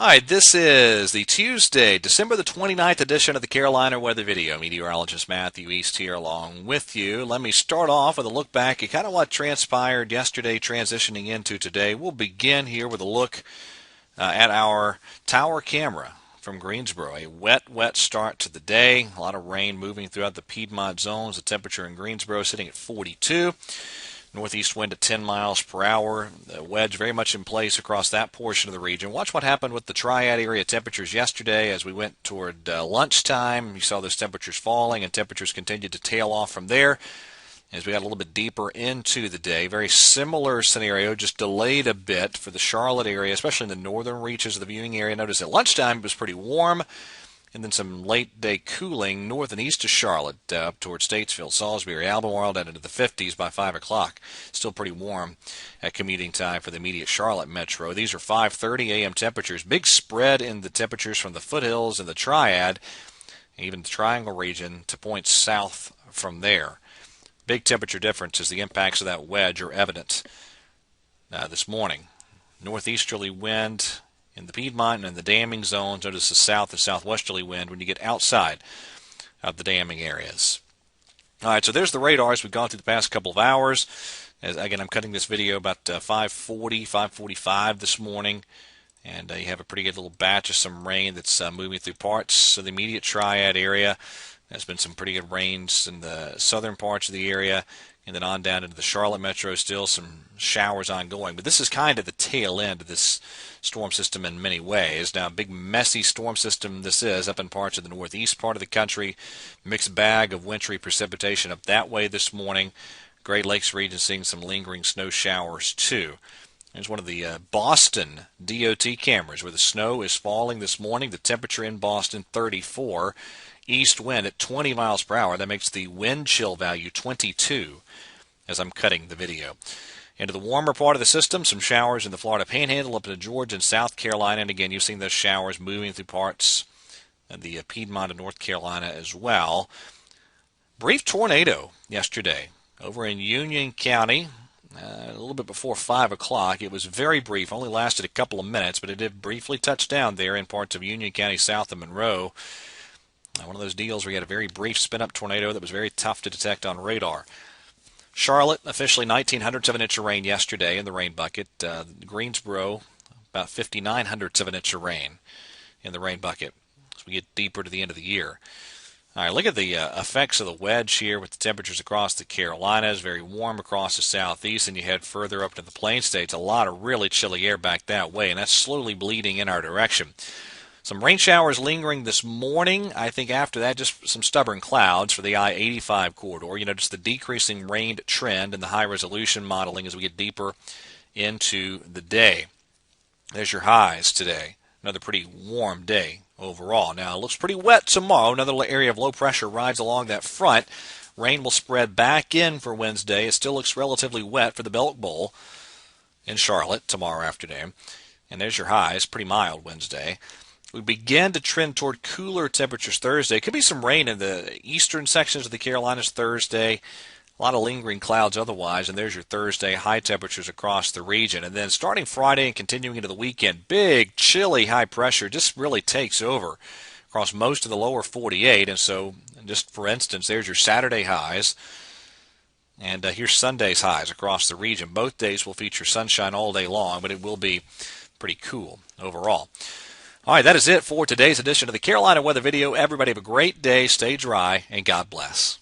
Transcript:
All right, this is the Tuesday, December the 29th edition of the Carolina Weather Video. Meteorologist Matthew East here along with you. Let me start off with a look back at kind of what transpired yesterday transitioning into today. We'll begin here with a look at our tower camera from Greensboro. A wet start to the day. A lot of rain moving throughout the Piedmont zones. The temperature in Greensboro sitting at 42. Northeast wind at 10 miles per hour. The wedge very much in place across that portion of the region. Watch what happened with the Triad area temperatures yesterday as we went toward lunchtime. You saw those temperatures falling, and temperatures continued to tail off from there as we got a little bit deeper into the day. Very similar scenario, just delayed a bit for the Charlotte area, especially in the northern reaches of the viewing area. Notice at lunchtime it was pretty warm, and then some late-day cooling north and east of Charlotte, up towards Statesville, Salisbury, Albemarle, down into the 50s by 5 o'clock. Still pretty warm at commuting time for the immediate Charlotte metro. These are 5:30 a.m. temperatures. Big spread in the temperatures from the foothills and the Triad, even the Triangle region, to points south from there. Big temperature differences. The impacts of that wedge are evident this morning. Northeasterly wind in the Piedmont and the damming zones. Notice the south and southwesterly wind when you get outside of the damming areas. All right, so there's the radars we've gone through the past couple of hours. Again, I'm cutting this video about 5:40, 5:45 this morning, and you have a pretty good little batch of some rain that's moving through parts of the immediate Triad area. There's been some pretty good rains in the southern parts of the area, and then on down into the Charlotte metro, still some showers ongoing. But this is kind of the tail end of this storm system in many ways. Now, a big messy storm system this is up in parts of the northeast part of the country. Mixed bag of wintry precipitation up that way this morning. Great Lakes region seeing some lingering snow showers too. There's one of the Boston DOT cameras where the snow is falling this morning. The temperature in Boston, 34. East wind at 20 miles per hour. That makes the wind chill value 22 as I'm cutting the video. Into the warmer part of the system, some showers in the Florida Panhandle up into Georgia and South Carolina. And again, you've seen those showers moving through parts of the Piedmont and North Carolina as well. Brief tornado yesterday over in Union County. A little bit before 5 o'clock. It was very brief, only lasted a couple of minutes, but it did briefly touch down there in parts of Union County south of Monroe. One of those deals where you had a very brief spin-up tornado that was very tough to detect on radar. Charlotte, officially 1,900ths of an inch of rain yesterday in the rain bucket. Greensboro, about 5,900ths of an inch of rain in the rain bucket as we get deeper to the end of the year. All right, look at the effects of the wedge here with the temperatures across the Carolinas. Very warm across the southeast, and you head further up to the Plain States. A lot of really chilly air back that way, and that's slowly bleeding in our direction. Some rain showers lingering this morning. I think after that, just some stubborn clouds for the I-85 corridor. You notice the decreasing rain trend in the high-resolution modeling as we get deeper into the day. There's your highs today. Another pretty warm day overall. Now, it looks pretty wet tomorrow. Another area of low pressure rides along that front. Rain will spread back in for Wednesday. It still looks relatively wet for the Belk Bowl in Charlotte tomorrow afternoon. And there's your highs. Pretty mild Wednesday. We begin to trend toward cooler temperatures Thursday. Could be some rain in the eastern sections of the Carolinas Thursday. A lot of lingering clouds otherwise, and there's your Thursday high temperatures across the region. And then starting Friday and continuing into the weekend, big, chilly high pressure just really takes over across most of the lower 48. And so, just for instance, there's your Saturday highs. And here's Sunday's highs across the region. Both days will feature sunshine all day long, but it will be pretty cool overall. All right, that is it for today's edition of the Carolina Weather Video. Everybody have a great day, stay dry, and God bless.